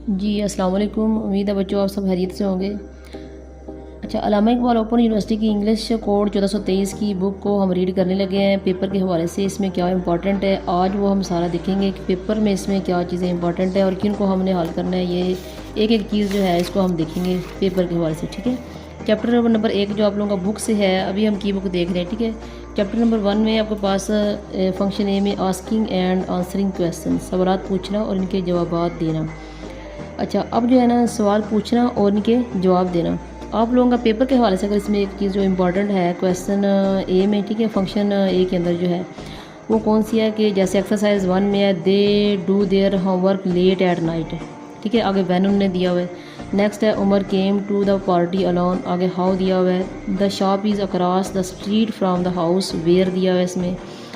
जी अस्सलाम वालेकुम। उम्मीद है बच्चों आप सब खैरियत से होंगे। अच्छा, अल्लामा इकबाल ओपन यूनिवर्सिटी की इंग्लिश कोड 1423 की बुक को हम रीड करने लगे हैं पेपर के हवाले से। इसमें क्या इंपॉर्टेंट है आज वो हम सारा देखेंगे कि पेपर में इसमें क्या चीज़ें इंपॉर्टेंट है और किन को हमने हल करना है। ये एक एक चीज़ जो है इसको हम देखेंगे पेपर के हवाले से, ठीक है। चैप्टर नंबर 1 जो आप लोगों का बुक से है, अभी हम की बुक देख रहे हैं, ठीक है। चैप्टर नंबर 1 में आपके पास फंक्शन ए में आस्किंग एंड आंसरिंग क्वेश्चन, सवालात पूछना और इनके जवाब देना। अच्छा, अब जो है ना सवाल पूछना और इनके जवाब देना। आप लोगों का पेपर के हवाले से अगर इसमें एक चीज़ जो इम्पोर्टेंट है क्वेश्चन ए में, ठीक है, फंक्शन ए के अंदर जो है वो कौन सी है कि जैसे एक्सरसाइज 1 में है they do their homework late at night, ठीक है, आगे वैन उन्होंने दिया हुआ है। नेक्स्ट है Umar came to the party alone, आगे हाउ दिया हुआ है। The shop is across the street from the house, where दिया हुआ है इसमें।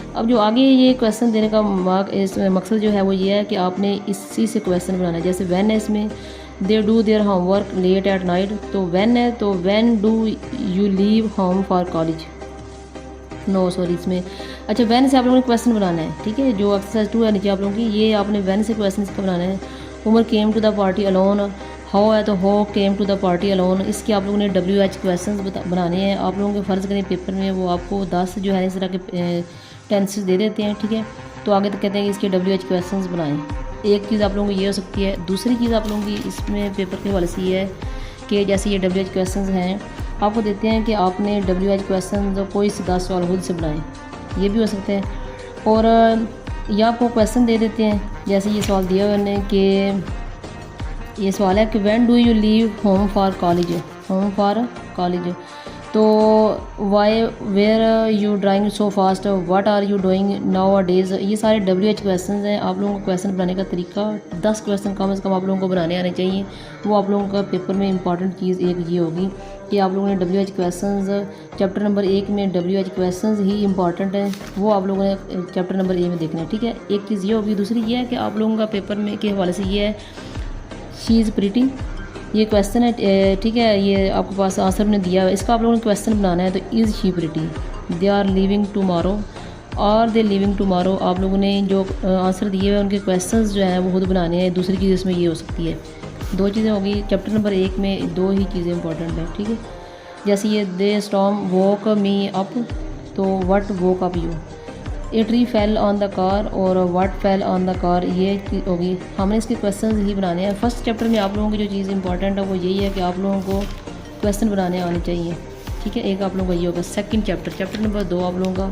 अब जो आगे ये क्वेश्चन देने का मकसद जो है वो ये है कि आपने इसी से क्वेश्चन बनाना है। जैसे व्हेन है इसमें they do their homework late at night, तो व्हेन है तो when do you leave home for college, no sorry इसमें। अच्छा, व्हेन से आप लोगों ने क्वेश्चन बनाना है, ठीक है। जो एक्सरसाइज 2 है नीचे आप लोगों की, ये आपने व्हेन से क्वेश्चन इसका बनाना है। Umar came to the party alone, how है तो how came to the party alone. इसके आप लोगों ने WH क्वेश्चन बनाने हैं। आप लोगों के फ़र्ज़ करें पेपर में वो आपको 10 जो है इस तरह के टेंसेस दे देते हैं, ठीक है। तो आगे तो कहते हैं कि इसके WH क्वेश्चन बनाएं। एक चीज़ आप लोगों को ये हो सकती है। दूसरी चीज़ आप लोगों की इसमें पेपर के हवाले से ये है कि जैसे ये WH क्वेश्चन हैं आपको देते हैं कि आपने WH क्वेश्चन कोई से 10 सवाल खुद से बनाएं, ये भी हो सकता है। और या आपको क्वेश्चन दे देते हैं, जैसे ये सवाल दिया हुआ है कि ये सवाल है कि when do you leave home for college, home for college, तो why were you driving so fast, what are you doing nowadays. ये सारे WH क्वेश्चन हैं। आप लोगों को क्वेश्चन बनाने का तरीका 10 क्वेश्चन कम से कम आप लोगों को बनाने आने चाहिए। वो आप लोगों का पेपर में इंपॉर्टेंट चीज़ एक ये होगी कि आप लोगों ने WH क्वेश्चन चैप्टर नंबर 1 में WH क्वेश्चन ही इंपॉर्टेंट है, वो आप लोगों ने चैप्टर नंबर ए में देखना है, ठीक है। एक चीज़ ये होगी। दूसरी ये है कि आप लोगों का पेपर में के हवाले से ये है शी इज़ प्रिटी, ये क्वेश्चन है, ठीक है। ये आपके पास आंसर ने दिया है, इसका आप लोगों ने क्वेश्चन बनाना है। तो is she pretty, they are living tomorrow, और दे लिविंग टुमारो। आप लोगों ने जो आंसर दिए हुए उनके क्वेश्चंस जो हैं वो खुद बनाने हैं। दूसरी चीज़ इसमें ये हो सकती है, 2 चीज़ें होगी। चैप्टर नंबर 1 में 2 ही चीज़ें इंपॉर्टेंट हैं, ठीक है। जैसे ये the storm woke me up, तो what woke up you. A tree fell on the car और what fell on the car, ये होगी। हमने इसके क्वेश्चन ही बनाने हैं। फर्स्ट चैप्टर में आप लोगों की जो चीज़ इंपॉर्टेंट है वो यही है कि आप लोगों को क्वेश्चन बनाने आने चाहिए, ठीक है। एक आप लोगों का ये होगा। सेकंड चैप्टर नंबर 2 आप लोगों का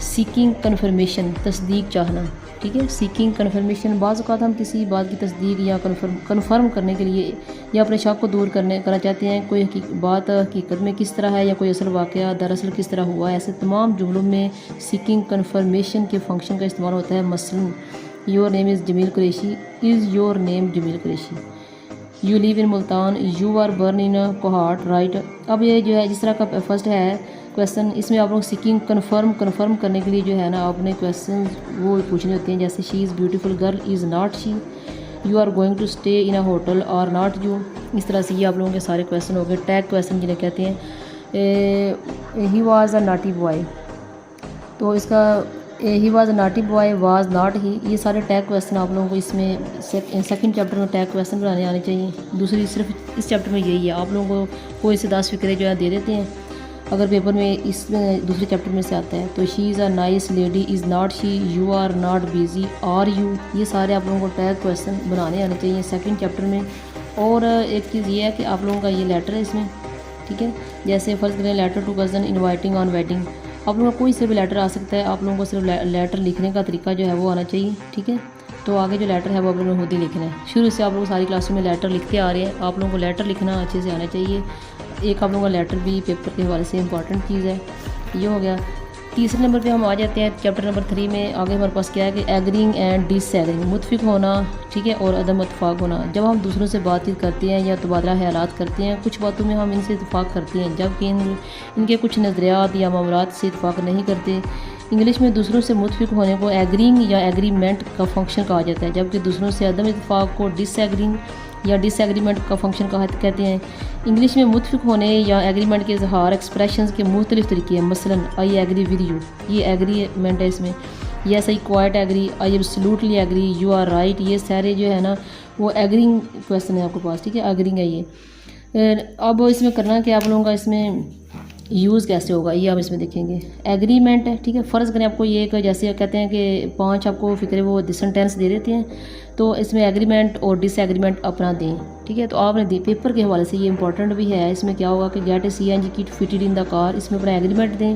सीकिंग कन्फर्मेशन, तस्दीक चाहना, ठीक है। सीकिंग कन्फर्मेशन, बाज़ औक़ात हम किसी बात की तस्दीक या कन्फर्म करने के लिए या अपने शक को दूर करना चाहते हैं। कोई बात हकीकत में किस तरह है या कोई असल वाक़या दरअसल किस तरह हुआ है, ऐसे तमाम जुमलों में सीकिंग कन्फर्मेशन के फंक्शन का इस्तेमाल होता है। मसलन your name is Jamil Qureshi, is your name Jamil Qureshi. You live in Multan, you are born in Kohat, right. अब ये जो है जिस तरह का फर्स्ट है क्वेश्चन, इसमें आप लोग सीकिंग कन्फर्म करने के लिए जो है ना आपने क्वेश्चन वो पूछने होते हैं। जैसे she is beautiful girl, is not she, you are going to stay in a hotel और नॉट यू। इस तरह से ये आप लोगों के सारे क्वेश्चन हो गए। टैग क्वेश्चन जिन्हें कहते हैं। He was a naughty boy, तो इसका he was a naughty boy, was not ही। ये सारे टैग क्वेश्चन आप लोगों को इसमें सेकंड चैप्टर में टैग क्वेश्चन बनाने आने चाहिए। दूसरी सिर्फ इस चैप्टर में यही है। आप लोगों को इससे 10 फिक्रे जो है दे देते हैं अगर पेपर में इस दूसरे चैप्टर में से आता है। तो she is a nice lady, is not she, you are not busy, are you. ये सारे आप लोगों को टैग क्वेश्चन बनाने आने चाहिए सेकंड चैप्टर में। और एक चीज़ ये है कि आप लोगों का ये लेटर है इसमें, ठीक है। जैसे फर्स्ट करें letter to cousin inviting on wedding, आप लोगों का कोई से भी लेटर आ सकता है। आप लोगों को सिर्फ लेटर लिखने का तरीका जो है वो आना चाहिए, ठीक है। तो आगे जो लेटर है वो आप लोगों ने खुद ही लिखना है। शुरू से आप लोग सारी क्लासों में लेटर लिखते आ रहे हैं। आप लोगों को लेटर लिखना अच्छे से आना चाहिए। एक आप लोगों का लेटर भी पेपर के हवाले से इंपॉर्टेंट चीज़ है, ये हो गया। तीसरे नंबर पे हम आ जाते हैं चैप्टर नंबर 3 में। आगे हमारे पास क्या है कि एग्रीइंग एंड डिसएग्रीइंग, मुतफिक होना, ठीक है, और अदम इत्तफाक होना। जब हम दूसरों से बातचीत करते हैं या तबादला ख्यालात करते हैं, कुछ बातों में हम इनसे इत्तफाक करते हैं जबकि इनके कुछ नज़रियात या मामलात से इत्तफाक नहीं करते। इंग्लिश में दूसरों से मुतफिक होने को एग्रीइंग या एग्रीमेंट का फंक्शन कहा जाता है, जबकि दूसरों से अदम इत्तफाक को डिसएग्रीइंग या डिसएग्रीमेंट का फंक्शन कहते हैं। इंग्लिश में मुतफिक होने या एग्रीमेंट के इजहार एक्सप्रेशंस के मुख्तलिफ तरीके हैं। मसलन आई एग्री विद यू, ये एग्रीमेंट है इसमें। Yes I quite agree, I absolutely agree, you are right, ये सारे जो है ना वो एग्रीइंग क्वेश्चन है आपके पास, ठीक है, एग्रीइंग है ये। अब इसमें करना क्या आप लोगों का, इसमें यूज़ कैसे होगा ये आप इसमें देखेंगे। एग्रीमेंट है, ठीक है, फ़र्ज़ करें आपको ये एक जैसे कहते हैं कि 5 आपको फिक्रे वो सेंटेंस दे देते हैं, तो इसमें एग्रीमेंट और डिसएग्रीमेंट अपना दें, ठीक है। तो आपने पेपर के हवाले से ये इंपॉर्टेंट भी है, इसमें क्या होगा कि get a CNG kit fitted in the car, इसमें अपना एग्रीमेंट दें।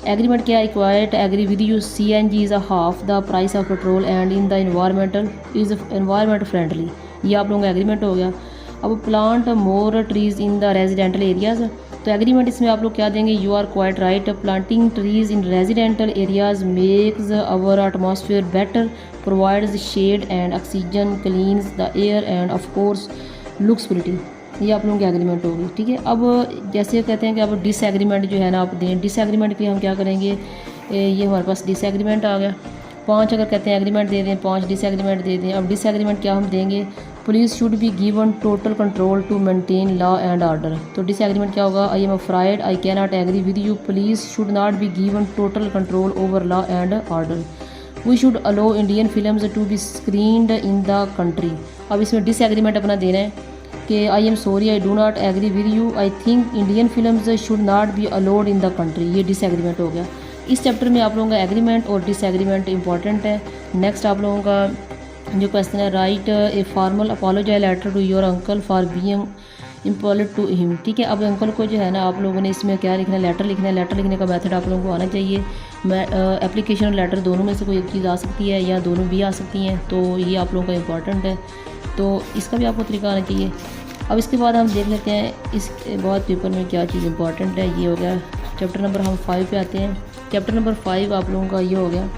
एग्रीमेंट क्या है, quite agree with you CNG is a half the price of petrol and in the environmental is environment friendly, ये आप लोगों का एग्रीमेंट हो गया। अब plant more trees in the residential areas, तो एग्रीमेंट इसमें आप लोग क्या देंगे, you are quite right, planting trees in residential areas makes our atmosphere better, provides shade and oxygen, cleans the air and of course looks pretty, ये आप लोगों की एग्रीमेंट होगी, ठीक है। अब जैसे कहते हैं कि अब डिसएग्रीमेंट जो है ना आप दें, डिसएग्रीमेंट के हम क्या करेंगे, ये हमारे पास डिसएग्रीमेंट आ गया। 5 अगर कहते हैं एग्रीमेंट दे दें, 5 डिसएग्रीमेंट दे दें। अब डिसएग्रीमेंट क्या हम देंगे, police should be given total control to maintain law and order, तो डिसएग्रीमेंट क्या होगा, I am afraid I can not agree with you, police should not be given total control over law and order, we should allow Indian films to be screened in the country. अब इसमें disagreement अपना देना है कि I am sorry I do not agree with you, I think Indian films should not B allowed in the country, ये disagreement हो गया। इस चैप्टर में आप लोगों का एग्रीमेंट और डिसएग्रीमेंट इंपॉर्टेंट है। नेक्स्ट आप लोगों का जो क्वेश्चन है, write a formal apology letter to your uncle for being impolite to him, ठीक है। अब अंकल को जो है ना आप लोगों ने इसमें क्या लिखना है, लेटर लिखना है। लेटर लिखने का मेथड आप लोगों को आना चाहिए। एप्लीकेशन और लेटर दोनों में से कोई एक चीज़ आ सकती है या दोनों भी आ सकती हैं, तो ये आप लोगों का इंपॉर्टेंट है, तो इसका भी आपको तरीका आना चाहिए। अब इसके बाद हम देख लेते हैं इसके बाद पेपर में क्या चीज़ इंपॉर्टेंट है। ये हो गया चैप्टर नंबर, हम 5 पे आते हैं। चैप्टर नंबर 5 आप लोगों का ये हो गया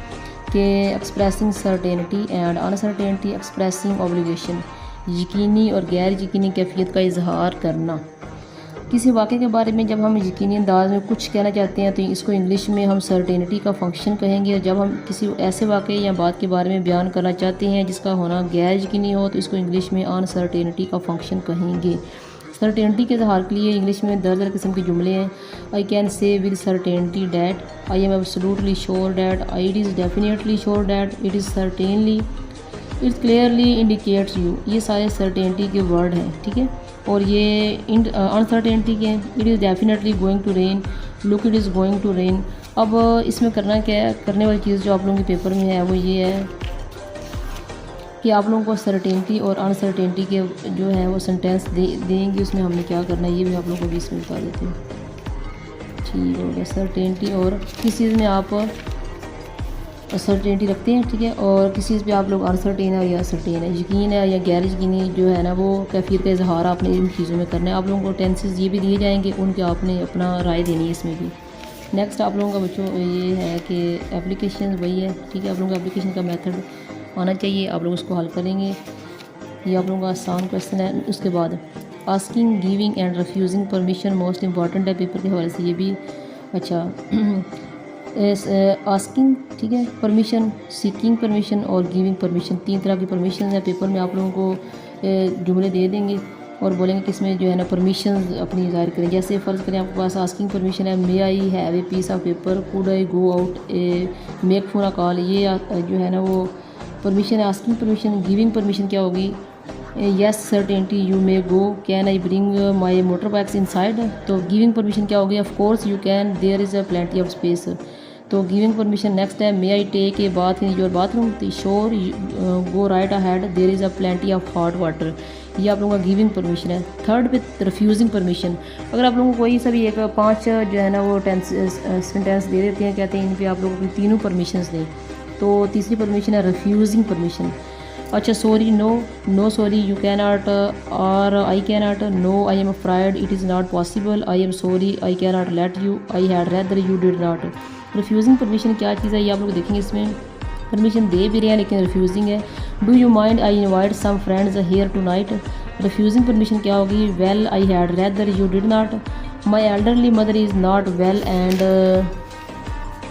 कि expressing certainty and uncertainty, expressing obligation, यकीनी और गैर यकीनी कैफियत का इजहार करना। किसी वाक़े के बारे में जब हम यकीनी अंदाज में कुछ कहना चाहते हैं तो इसको इंग्लिश में हम सर्टेनिटी का फंक्शन कहेंगे, और जब हम किसी ऐसे वाक़े या बात के बारे में बयान करना चाहते हैं जिसका होना गैर यकीनी हो तो इसको इंग्लिश में अनसर्टेनिटी का फंक्शन कहेंगे। सर्टेनिटी के इजहार के लिए इंग्लिश में दर किस्म के जुमले हैं। I can say with certainty that, I am absolutely sure that, it is definitely sure that, it is certainly, it clearly indicates you, ये सारे सर्टेनिटी के वर्ड हैं, ठीक है। और ये अनसर्टेनिटी के हैं, it is definitely going to rain, look it is going to rain. अब इसमें करना क्या है, करने वाली चीज़ जो आप लोगों के पेपर में है वो ये है कि आप लोगों को सर्टेनिटी और अनसर्टेनिटी के जो है वो सेंटेंस देंगे, उसमें हमने क्या करना है ये भी आप लोगों को 20 मिनट बता देते हैं, ठीक हो गया। सर्टेनिटी और किस चीज़ में आप सर्टेनिटी रखते हैं, ठीक है, और किसी चीज़ पे आप लोग अनसर्टेन है या सर्टेन है, यकीन है या गैर यकीनी जो है ना वो कैफियत का इजहार आपने इन चीज़ों में करना है। आप लोगों को टेंसेस ये भी दिए जाएंगे, उनके आपने अपना राय देनी है इसमें भी। नेक्स्ट आप लोगों का बच्चों ये है कि एप्लीकेशन वही है, ठीक है, आप लोगों का एप्लीकेशन का मेथड आना चाहिए, आप लोग उसको हल करेंगे। ये आप लोगों का आसान क्वेश्चन है। उसके बाद asking, giving and refusing permission most important है पेपर के हवाले से ये भी। अच्छा आस्किंग, ठीक है, परमिशन, सीकिंग परमिशन और गिविंग परमिशन, 3 तरह की परमिशन है। पेपर में आप लोगों को जुमले दे देंगे और बोलेंगे कि इसमें जो है ना परमिशन अपनी ज़ाहिर करें। जैसे फ़र्ज़ करें आपके पास आस्किंग परमिशन है, may I have a piece of paper, could I go out a make phone a call, ये जो है ना वो परमिशन है, आस्किंग परमिशन। गिविंग परमिशन क्या होगी, yes certainty you may go, can I bring my motor bikes inside, तो giving permission क्या होगी, of course you can, there is a plenty of space, तो गिविंग परमिशन। नेक्स्ट है may I take a bath in your bathroom, तो sure go right ahead, there is a plenty of hot water, ये आप लोगों का giving permission है। Third पे refusing permission, अगर आप लोगों को कोई सा भी एक 5 जो है ना वो सेंटेंस दे देते हैं, कहते हैं इन पर आप लोगों को तीनों परमिशंस दें, तो तीसरी परमिशन है रिफ्यूजिंग परमिशन। अच्छा sorry, no, no sorry, you can not, और I can not, no I am afraid, it is not possible, I am sorry, I can not let you, I had rather you did not. Refusing permission क्या चीज़ है ये आप लोग देखेंगे, इसमें permission दे भी रहे हैं लेकिन रिफ्यूजिंग है। Do you mind I invite some friends here tonight, refusing permission क्या होगी, well I had rather you did not, my elderly mother is not well and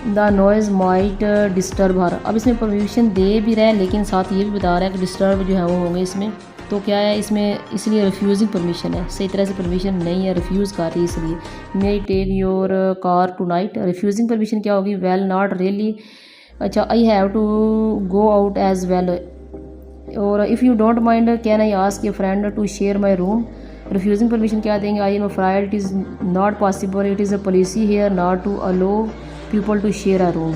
the noise might disturb her. अब इसमें permission दे भी रहे हैं लेकिन साथ ये भी बता रहा है कि डिस्टर्ब जो है वो होंगे इसमें, तो क्या है इसमें, इसलिए रिफ्यूजिंग परमिशन है, सही तरह से परमिशन नहीं है, रिफ्यूज़ कर रही है इसलिए। May take your car tonight, refusing permission क्या होगी, वेल नॉट रियली अच्छा, I have to go out as well, और if you don't mind can I ask a friend to share my room. Refusing permission क्या देंगे, I am afraid it is not possible, it is a policy here not to allow people to share a room.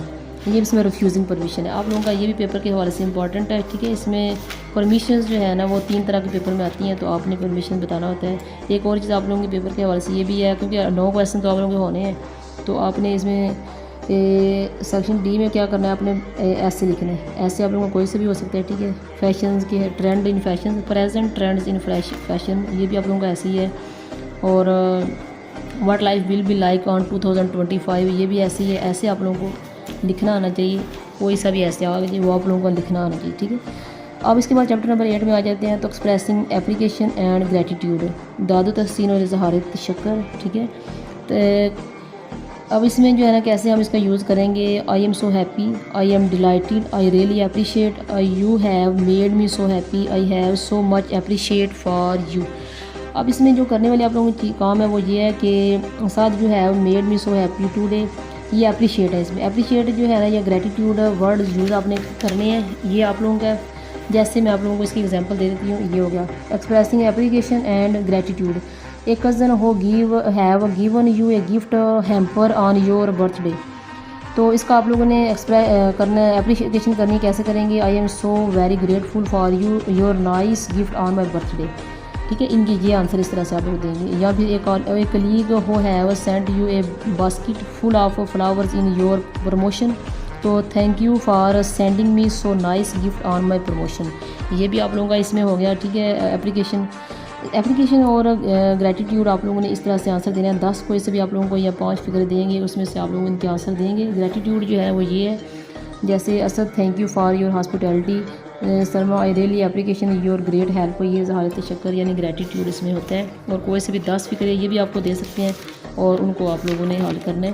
ये इसमें refusing permission है। आप लोगों का ये भी पेपर के हवाले से इंपॉर्टेंट है, ठीक है। इसमें परमिशन जो है ना वो 3 तरह के पेपर में आती हैं, तो आपने परमिशन बताना होता है। एक और चीज़ आप लोगों के पेपर के हवाले से ये भी है, क्योंकि 9 क्वेश्चन तो आप लोगों के होने हैं, तो आपने इसमें सेक्शन डी में क्या करना है, आपने ऐसे लिखना है। ऐसे आप लोगों को कोई से भी हो सकता है, ठीक है। फैशन के trend in fashion, present trends in fashion, ये भी आप लोगों का ऐसे ही है। और what life will be like on 2025, ये भी ऐसे ही है। ऐसे आप लोगों को लिखना आना चाहिए, कोई सा भी ऐसे आगे जी वो आप लोगों को लिखना आना चाहिए, ठीक है। अब इसके बाद चैप्टर नंबर 8 में आ जाते हैं, तो एक्सप्रेसिंग एप्लीकेशन एंड ग्रेटिट्यूड, दादू तहसीन और इजहार शक्र, ठीक है। तो अब इसमें जो है ना कैसे हम इसका यूज़ करेंगे, I am so happy, I am delighted, I really appreciate, you have made me so happy, I have so much appreciate for you. अब इसमें जो करने वाले आप लोगों की काम है वो ये है कि साथ जो है made me so happy today, ये अप्रिशिएट है। इसमें अप्रिशिएट जो है ना ये ग्रेटिट्यूड वर्ड यूज़ आपने करने हैं, ये आप लोगों का। जैसे मैं आप लोगों को इसकी एग्जांपल दे देती हूँ, ये हो गया expressing application and gratitude. A cousin who have given you a gift hamper on your birthday, तो इसका आप लोगों ने करना है, एप्लीकेशन करनी कैसे करेंगे, I am so very grateful for you your nice gift on my birthday, ठीक है। इनके ये आंसर इस तरह से आप लोग देंगे। या फिर एक colleague who have sent you a basket full of flowers in your promotion, तो thank you for sending me so nice gift on my promotion, ये भी आप लोगों का इसमें हो गया, ठीक है। एप्लीकेशन और ग्रेटिट्यूड आप लोगों ने इस तरह से आंसर देना है। 10 कोई से भी आप लोगों को या 5 फिगर देंगे, उसमें से आप लोग इनके आंसर देंगे। ग्रेटिट्यूड जो है वो ये है, जैसे Asad thank you for your hospitality, Salma I really application your great help, ये इज़हार शक्र यानी ग्रेटिट्यूड इसमें होता है। और कोई से भी 10 फिक्र ये भी आपको दे सकते हैं, और उनको आप लोगों ने हल करना है,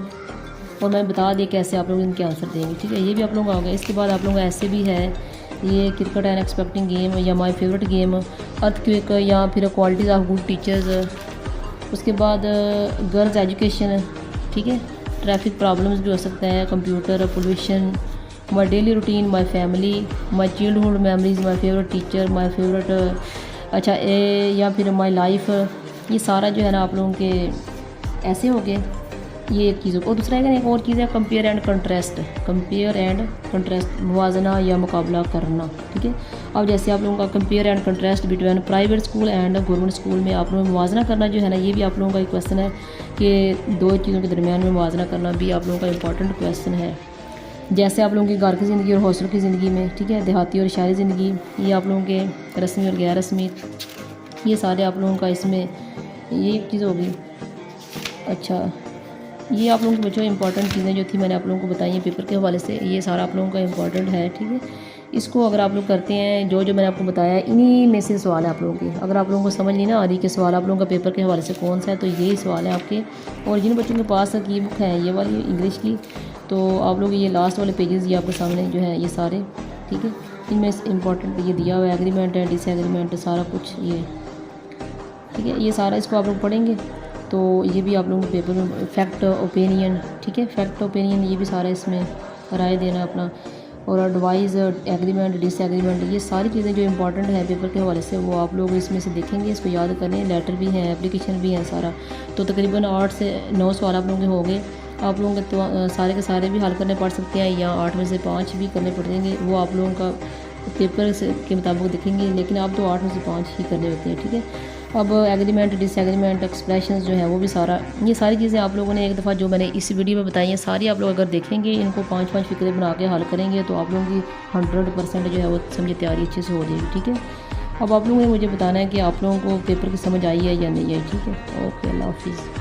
और मैं बता दें कैसे आप लोग इनके आंसर देंगे, ठीक है। ये भी आप लोगों का हो गया। इसके बाद आप लोगों का ऐसे भी है, ये क्रिकेट एंड एक्सपेक्टिंग गेम, या माई फेवरेट गेम, अर्थक्वेक, या फिर क्वालिटीज़ ऑफ गुड टीचर्स। उसके बाद गर्ल्स एजुकेशन, ठीक है। ट्रैफिक प्रॉब्लम्स भी हो सकता है, computer, pollution, my daily routine, my family, my childhood memories, my favourite teacher, my favourite, अच्छा या फिर माई लाइफ। ये सारा जो है ना आप लोगों के ऐसे हो गए, ये एक चीज़। और दूसरा है एक और चीज़ है कंपेयर एंड कंट्रास्ट, मुवाजना या मुकाबला करना, ठीक है। अब जैसे आप लोगों का compare and contrast between private school and government school में आप लोगों को मुवाजना करना जो है ना, ये भी आप लोगों का एक क्वेश्चन है कि 2 चीज़ों के दरमियान में मुवाजना करना भी आप लोगों का इंपॉर्टेंट क्वेश्चन है। जैसे आप लोगों की घर की ज़िंदगी और हॉस्टल की ज़िंदगी में, ठीक है, देहाती और शहरी ज़िंदगी, ये आप लोगों के रस्मी और गैर रस्मी, ये सारे आप लोगों का इसमें ये एक चीज़ होगी। अच्छा, ये आप लोगों के बच्चों इंपॉर्टेंट चीज़ें जो थी मैंने आप लोगों को बताई हैं पेपर के हवाले से, ये सारा आप लोगों का इंपॉर्टेंट है, ठीक है। इसको अगर आप लोग करते हैं जो मैंने आपको बताया, इन्हीं में से सवाल है आप लोगों के। अगर आप लोगों को समझ नहीं ना आ रही कि सवाल आप लोगों का पेपर के हवाले से कौन सा है, तो यही सवाल है आपके। और जिन बच्चों के पास की बुक है ये वाली इंग्लिश की, तो आप लोग ये लास्ट वाले पेजेस ये आपके सामने जो है ये सारे, ठीक है, इनमें इंपॉर्टेंट ये दिया हुआ है, एग्रीमेंट है, डिसएग्रीमेंट, सारा कुछ ये, ठीक है। ये सारा इसको आप लोग पढ़ेंगे तो ये भी आप लोगों के पेपर में फैक्ट ओपिनियन, ठीक है, फैक्ट ओपिनियन ये भी सारा इसमें राय देना अपना, और एडवाइस, एग्रीमेंट, डिसएग्रीमेंट, ये सारी चीज़ें जो इंपॉर्टेंट है पेपर के हवाले से वो आप लोग इसमें से देखेंगे, इसको याद करें। लेटर भी हैं, एप्लीकेशन भी हैं सारा, तो तकरीबन 8 से 9 सवाल आप लोगों के हो गए। आप लोगों के तो सारे के सारे भी हल करने पड़ सकते हैं, या 8 में से 5 भी करने पड़ेंगे, वो आप लोगों का पेपर के मुताबिक दिखेंगे, लेकिन आप तो 8 में से 5 ही करने होते हैं, ठीक है। अब एग्रीमेंट, डिसएग्रीमेंट, एक्सप्रेशंस जो है वो भी सारा, ये सारी चीज़ें आप लोगों ने एक दफ़ा जो मैंने इस वीडियो में बताई हैं सारी आप लोग अगर देखेंगे, इनको 5-5 फिक्रे बना के हल करेंगे, तो आप लोगों की 100% जो है वो समझे तैयारी अच्छे से हो जाएगी, ठीक है। अब आप लोगों ने मुझे बताना है कि आप लोगों को पेपर की समझ आई है या नहीं आई, ठीक है। ओके, अल्लाह हाफिज़।